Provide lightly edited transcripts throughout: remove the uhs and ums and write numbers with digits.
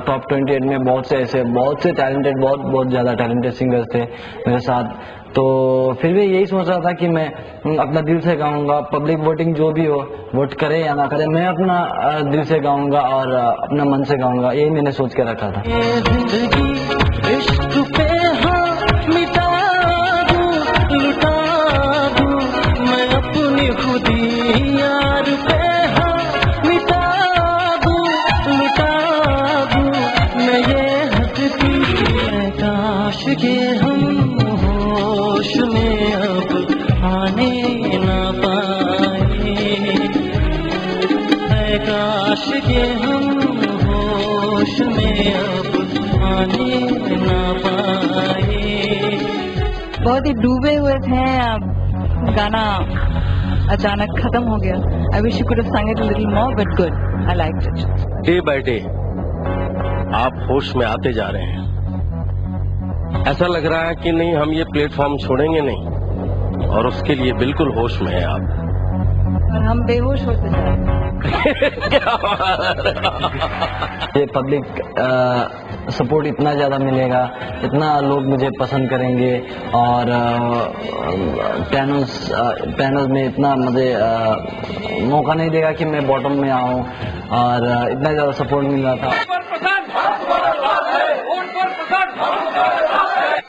Top 28 में बहुत से टैलेंटेड, बहुत ज़्यादा टैलेंटेड सिंगर्स थे मेरे साथ। तो फिर भी यही सोच रहा था कि मैं अपना दिल से गाऊंगा, पब्लिक वोटिंग जो भी हो, वोट करे या ना करे, मैं अपना दिल से गाऊंगा और अपना मन से गाऊंगा, यही मैंने सोच के रखा था। काश के हम होश में अब आने ना पाए। बहुत ही डूबे हुए थे, अब गाना अचानक खत्म हो गया। I wish you could have sang it a little more, but good. I liked it. Day by day आप होश में आते जा रहे हैं। ऐसा लग रहा है कि नहीं, हम ये प्लेटफॉर्म छोड़ेंगे नहीं, और उसके लिए बिल्कुल होश में है आप। और हम बेहोश होते जा रहे हैं। ये पब्लिक सपोर्ट इतना ज़्यादा मिलेगा, इतना लोग मुझे पसंद करेंगे, और पैनल्स में इतना मुझे मौका नहीं देगा कि मैं बॉटम में आऊँ, और इतना ज़्यादा सपोर्ट मिल रहा था।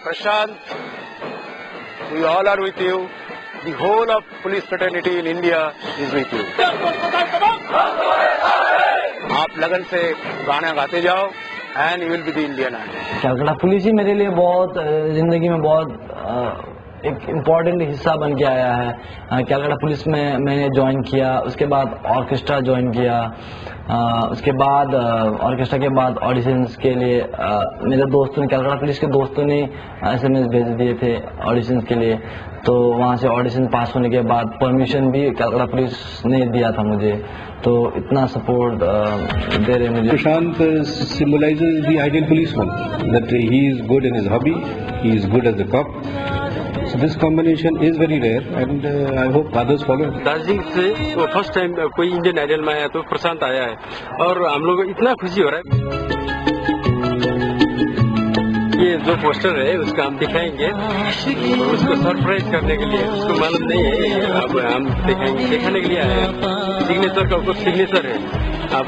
Prashant, we all are with you. The whole of police fraternity in India is with you. आप लगन से गाना गाते जाओ and you will be the Indian Idol. Calcutta police ही मेरे लिए बहुत जिंदगी में बहुत एक इम्पॉर्टेंट हिस्सा बन के आया है। कलकत्ता पुलिस में मैंने ज्वाइन किया, उसके बाद ऑर्केस्ट्रा ज्वाइन किया, उसके बाद ऑर्केस्ट्रा के बाद ऑडिशंस के लिए मेरे दोस्तों ने, कलकत्ता पुलिस के दोस्तों ने SMS भेज दिए थे ऑडिशंस के लिए। तो वहाँ से ऑडिशन पास होने के बाद परमिशन भी कलकत्ता पुलिस ने दिया था मुझे। तो इतना सपोर्ट दे रहे मुझे। Prashant symbolizes the ideal policeman, that he is good in his hobby, he is good as a cop. So this combination is very rare, and I hope others follow. Darjeeling से वो फर्स्ट टाइम कोई Indian idol में आया तो प्रशांत आया है, और हम लोग को इतना खुशी हो रहा है। ये जो पोस्टर है उसका हम दिखाएंगे, और उसको सरप्राइज करने के लिए, उसको मालूम नहीं है, अब हम दिखाने के लिए आए हैं। सिग्नेचर का ऊपर सिग्नेचर है, आप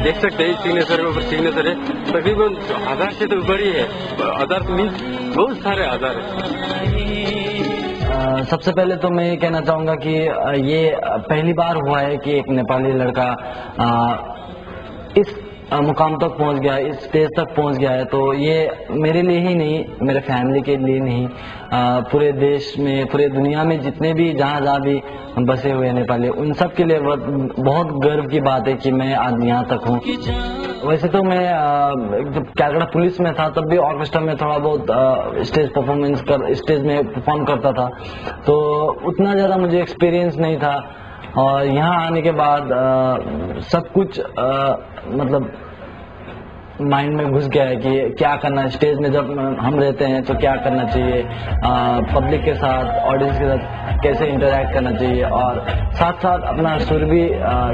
देख सकते हैं, सिग्नेचर के ऊपर सिग्नेचर है। तकरीबन 1000 से तो ऊपर ही है, 1000 मीन्स बहुत सारे 1000 है। सबसे पहले तो मैं ये कहना चाहूँगा कि ये पहली बार हुआ है कि एक नेपाली लड़का इस मुकाम तक पहुंच गया, इस स्टेज तक पहुंच गया है। तो ये मेरे लिए ही नहीं, मेरे फैमिली के लिए नहीं, पूरे देश में, पूरे दुनिया में जितने भी जहाँ भी बसे हुए नेपाली, उन सब के लिए बहुत गर्व की बात है कि मैं आज यहाँ तक हूँ। वैसे तो मैं जब कलकत्ता पुलिस में था तब भी ऑर्केस्ट्रा में थोड़ा बहुत स्टेज में परफॉर्म करता था, तो उतना ज़्यादा मुझे एक्सपीरियंस नहीं था। और यहाँ आने के बाद सब कुछ मतलब माइंड में घुस गया है कि क्या करना है स्टेज में, जब हम रहते हैं तो क्या करना चाहिए, पब्लिक के साथ, ऑडियंस के साथ कैसे इंटरेक्ट करना चाहिए, और साथ साथ अपना सुर भी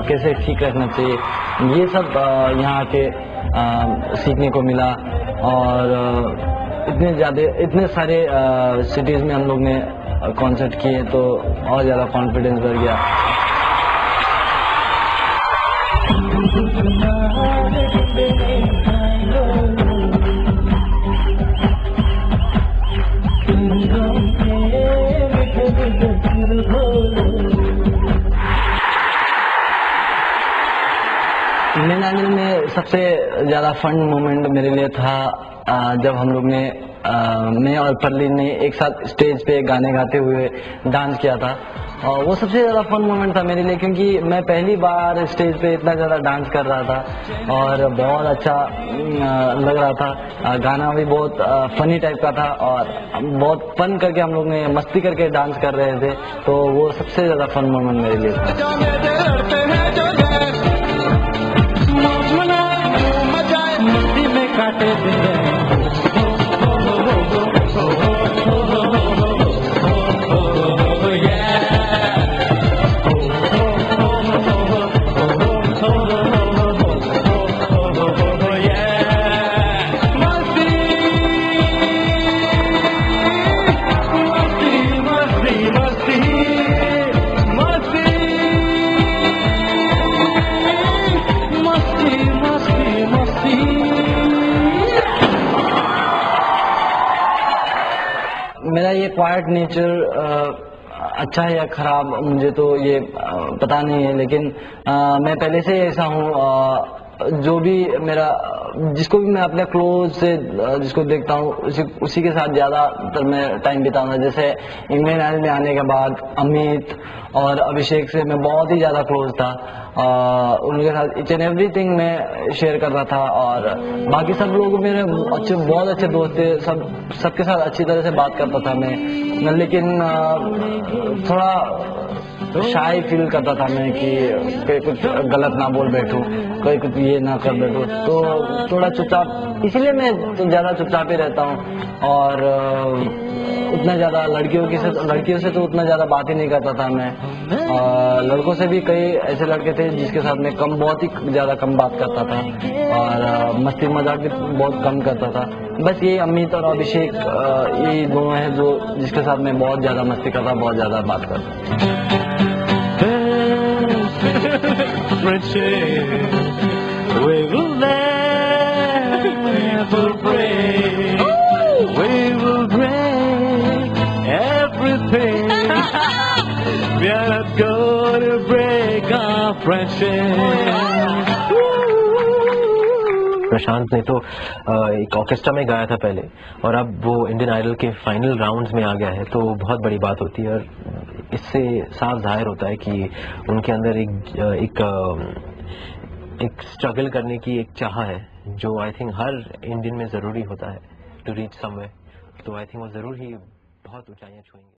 कैसे ठीक रखना चाहिए। ये सब यहाँ के सीखने को मिला। और इतने सारे सिटीज़ में हम लोग ने कॉन्सर्ट किए, तो और ज़्यादा कॉन्फिडेंस बढ़ गया। इंडियन आइडल में सबसे ज़्यादा फन मोमेंट मेरे लिए था जब हम लोग ने मैं और परलीन ने एक साथ स्टेज पे गाने गाते हुए डांस किया था। और वो सबसे ज़्यादा फन मोमेंट था मेरे लिए, क्योंकि मैं पहली बार स्टेज पे इतना ज़्यादा डांस कर रहा था और बहुत अच्छा लग रहा था। गाना भी बहुत फनी टाइप का था और बहुत फन करके हम लोग ने मस्ती करके डांस कर रहे थे, तो वो सबसे ज़्यादा फन मोमेंट मेरे लिए था। क्वाइट नेचर अच्छा है या खराब, मुझे तो ये पता नहीं है, लेकिन मैं पहले से ही ऐसा हूँ। जो भी मेरा, जिसको भी मैं अपने क्लोज से जिसको देखता हूँ उसी के साथ ज़्यादातर मैं टाइम बिताऊंगा। जैसे इंडियन आइडल में आने के बाद अमित और अभिषेक से मैं बहुत ही ज़्यादा क्लोज था। उनके साथ ईच एंड एवरीथिंग मैं शेयर कर रहा था, और बाकी सब लोग मेरे बहुत अच्छे दोस्त थे। सबके साथ अच्छी तरह से बात करता था मैं, लेकिन थोड़ा शाय फील करता था मैं कि कोई कुछ गलत ना बोल बैठूं, कोई कुछ ये ना कर बैठूं, तो थोड़ा चुपचाप, इसलिए मैं तो ज़्यादा चुपचाप ही रहता हूं। और उतना ज़्यादा लड़कियों से तो उतना ज़्यादा बात ही नहीं करता था मैं। लड़कों से भी कई ऐसे लड़के थे जिसके साथ मैं बहुत ही ज़्यादा कम बात करता था, और मस्ती मजाक भी बहुत कम करता था। बस ये अमित और अभिषेक ये दोनों हैं जो जिसके साथ मैं बहुत ज़्यादा मस्ती करता, बहुत ज़्यादा बात करता। We will never break. We will break everything. We are not going to break our friendship. प्रशांत ने तो एक ऑर्केस्ट्रा में गाया था पहले, और अब वो इंडियन आइडल के फाइनल राउंड्स में आ गया है, तो बहुत बड़ी बात होती है। और इससे साफ जाहिर होता है कि उनके अंदर एक स्ट्रगल करने की एक चाह है, जो आई थिंक हर इंडियन में ज़रूरी होता है टू रीच समवेयर। तो आई थिंक वो ज़रूर ही बहुत ऊंचाइयां छुएंगे।